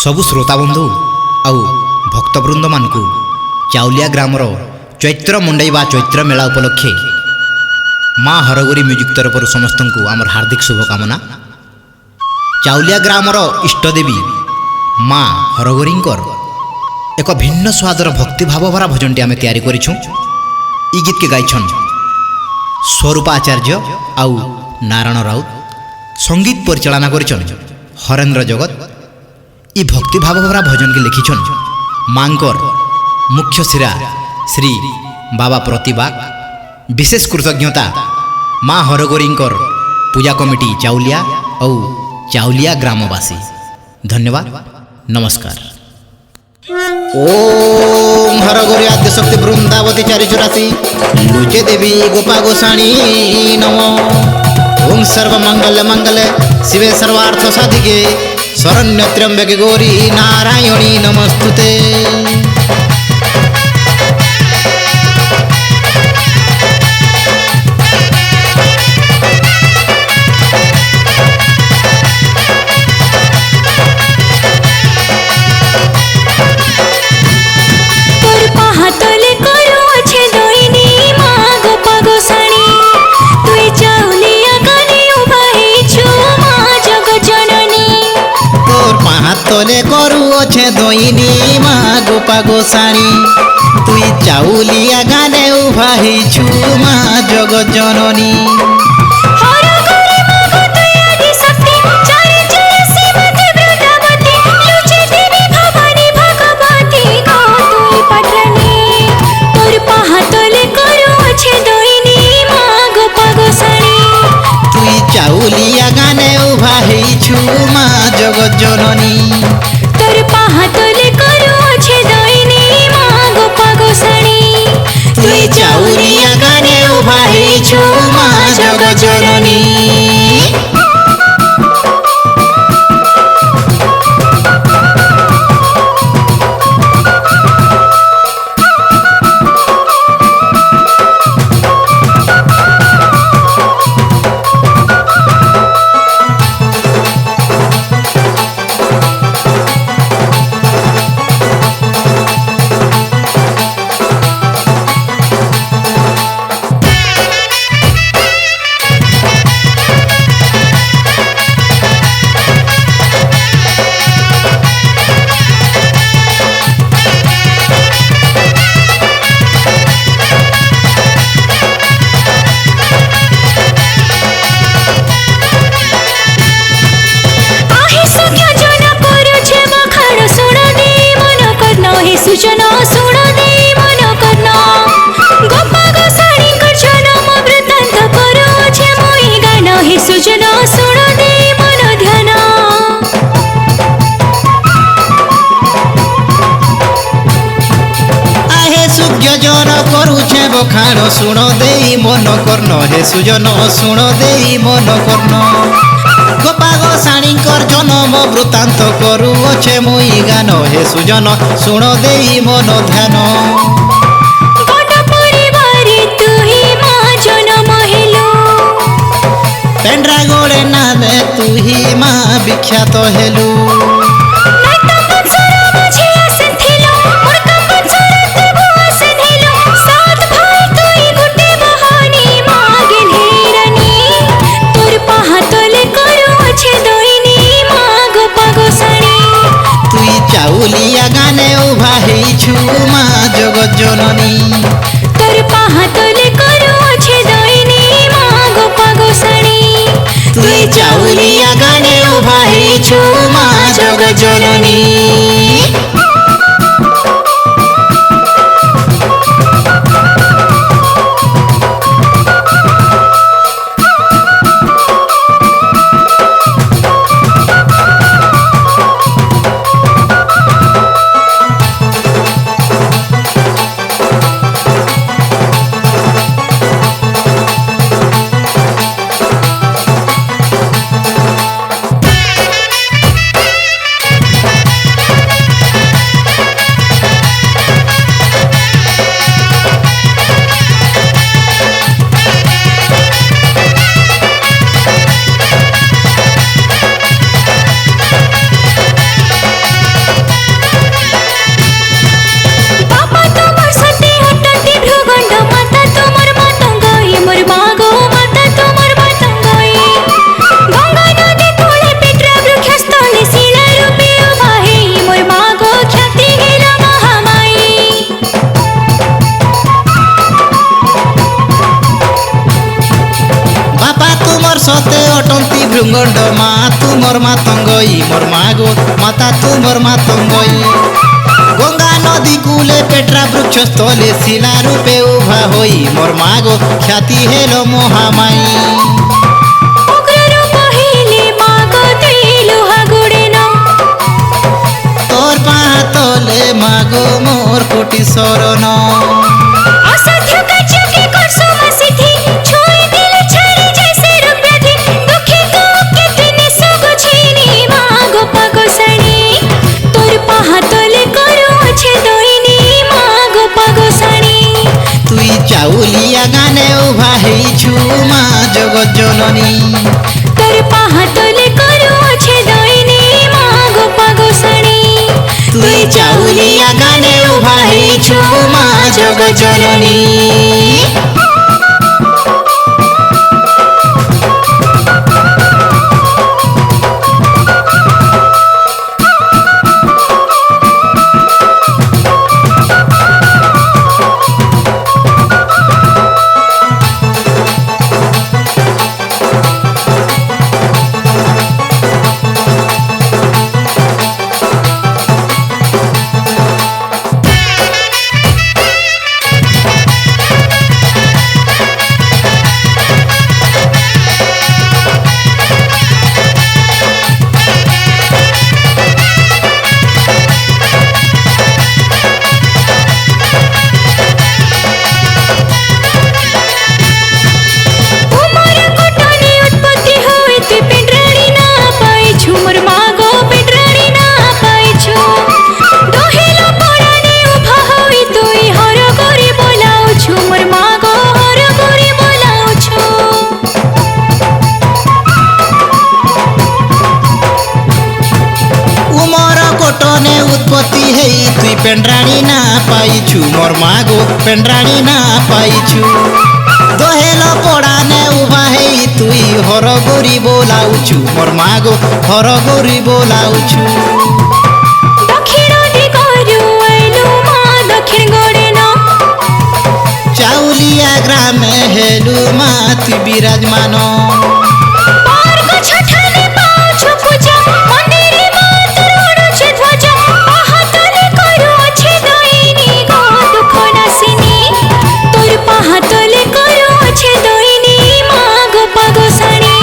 सबु श्रोताबंधु आउ भक्तवृंद मानकु चाउलिया ग्रामर चैत्र मंडई बा चैत्र मेला उपलक्षे माँ हरगोरी म्यूजिक तरफ समस्त को आमर हार्दिक शुभकामना। चाउलिया ग्रामर इष्टदेवी माँ हरगोरींकर एक भिन्न स्वादर भक्तिभाव भरा भजनटी आम तैयारी करिछु। ई गीत के गाइछन स्वरूप आचार्य आउ नारायण राउत, संगीत परिचालना करिछन हरेन्द्र जगत। ई भक्तिभाव भरा भजन के लिखिछन मांकर मुख्य शिरा श्री बाबा प्रतिभा। विशेष कृतज्ञता माँ हरगोरींकर पूजा कमिटी चाउलिया और चाउलिया ग्रामवासी। धन्यवाद, नमस्कार। ओम हरगोरी आद्य शक्ति वृंदावती चारि चौरासी लुचे देवी गोपा गोसाणी नमो। ओम सर्व मंगल मंगल शिवे सर्वार्थ साधिके शरण्य त्र्यंबके गौरी नारायणी नमस्तुते। तले करू अच्छे दोइनी माँ गोपा गोसाणी तुई चाउलिया गाने उभाही छु माँ जगत जननी। चाउलिया गाने उभाही छु माँ जगत जननी। तोर पाहातले करू अच्छे दोइनी माँ गोपा गोसाणी तुई चाउलिया गाने उभाही छु माँ जगत जननी। सूचना सुन दे मन करना गोपा गोसाणी कर जन्म वृत्तांत करो छे मोई गान हे सूचना सुन दे मन ध्यान। आहे सुज्ञ जन करू छे बखाण सुन दे मन कर्ण हे सुजन सुन दे मन कर्ण। गोपा गोसाणी कर जन्म वृत्तांत करू अच्छे मुई गान हे सुजन सुन दे मन ध्यान। गोटा परिवार तू ही माँ जन्म हेलो पेंड्रा गोड़े नामे तू ही माँ विख्यात हेलु। चाउलिया गाने उभाही छु माँ जगत जननी। तोर पाहातले करू अच्छे दोइनी माँ गोपा गोसाणी तुई चाउलिया गाने उभाही छु माँ जगत जननी। দণ্ড মা তুমর মাতঙ্গই মোর মা গো মাতা তুমর মাতঙ্গই গঙ্গা নদী কূলে পেট্রা বৃক্ষস্থলে শিলা রূপে উভা হই মোর মা গো খ্যাতি হেল মহামাই উগ্ররূপ হইলে মা গো তুই লোহা গুড়ে নাও তোর পাতলে মা গো মোর কোটি শরণ অসাধ্য কার্যকে করছো মা সিদ্ধি ছুঁই দিলে ছাড়ি যায় সে রোগ ব্যাধি দুঃখে কুকে তুই নেশো গুছিনি মা গো পাগোসানি তোর পাহাতলে করো আছে দইনি মা গো পাগোসানি তুই চাউলিয়া গানে উভা হেইছু মা জগৎ জননী তোর পাহাতলে করো আছে দইনি মা গো পাগোসানি তুই চাউলিয়া গানে উভা হেইছু মা জগৎ জননী উমর কোটনে উৎপত্তি হই তুই পেটরানি না পাইছু মোর মা গো পেটরানি না পাইছু দহিল পড়ানে উভা হই তুই হর করে বলাউছু মোর মা গো হর করে বলাউছু উমর কোটনে উৎপত্তি হেই তুই পেন্ড্রাণী না পাইছু মোর মা গো পেন্ড্রাণী না পাইছু দহেল পড়ানে উভা হেই তুই হর গরি বোলাউছু মোর মা গো হর গরি বোলাউছু দক্ষিণ দিগরু আইলু মা দক্ষিণ গড়ে না চাউলিয়া গ্রামে হেলু মা তুই বিরাজমান পার্গ ছঠানে পাছু পূজা মন্দিরে মা তোর উড়ুছে ধ্বজা পাহাতলে করু আছে দইনি গো দুঃখ নাসিনি তোর পাহাতলে করু আছে দইনি মা গো পাগোসানি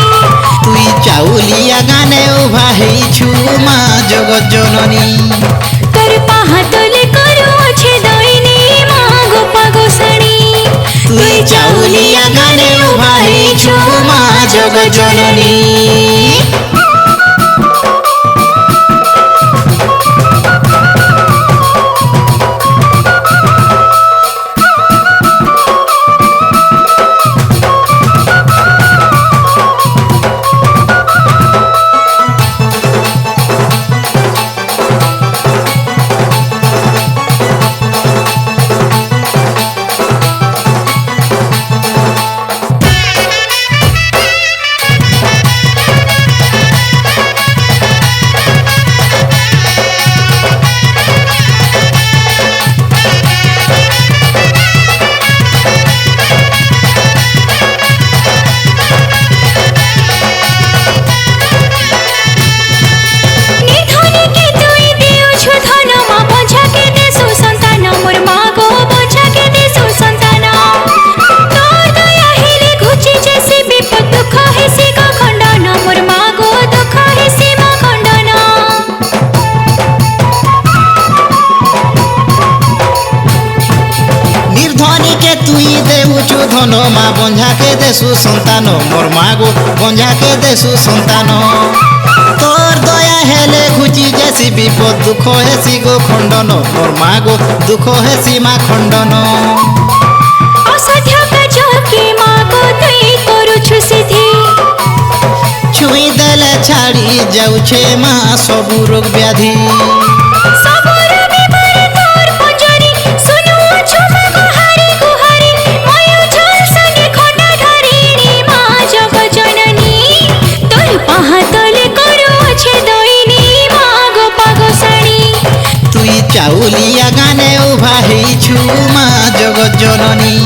তুই চাউলিয়া গানে উভা হেইছু মা জগৎ জননী তোর পাহাতলে করু আছে দইনি মা গো পাগোসানি তুই চাউলিয়া গানে উভা হেইছু মা জগৎ জননী নিধনকে তুই দিউছু ধন মা বোঝাকে দেসু সন্তান মোর মা গো বোঝাকে দেসু সন্তান তোর দয়া হেলে ঘুচি যেসে বিপদ দুঃখ হেসি গো খণ্ডন মোর মা গো দুঃখ হেসি মা খণ্ডন নির্ধনীকে তুই দেউছু ধন মা বঞ্ঝাকে দেশু সন্তান মোর মা গো বঞ্ঝাকে দেশু সন্তান তোর দয়া হেলে ঘুচি যেসি বিপদ দুঃখ হেসি গো খণ্ডন মোর মা গো দুঃখ হেসি মা খণ্ডন অসাধ্য কাজকে মা গো তুই করুছু সিদ্ধি ছুঁই দেলে ছাড়ি যাউছে মা সবু রোগ ব্যাধি সবর বিবর তোর পঞ্জরি শুনু আছো মা গো হারি গুহারি ময়ূর ঝোল সঙ্গে খন্ডা ধরিনি মা জগ জননী তোর পাহাতলে করু আছে দইনি মা গো পাগোসানি তুই চাউলিয়া গানে উভা হেইছু মা জগৎ জননী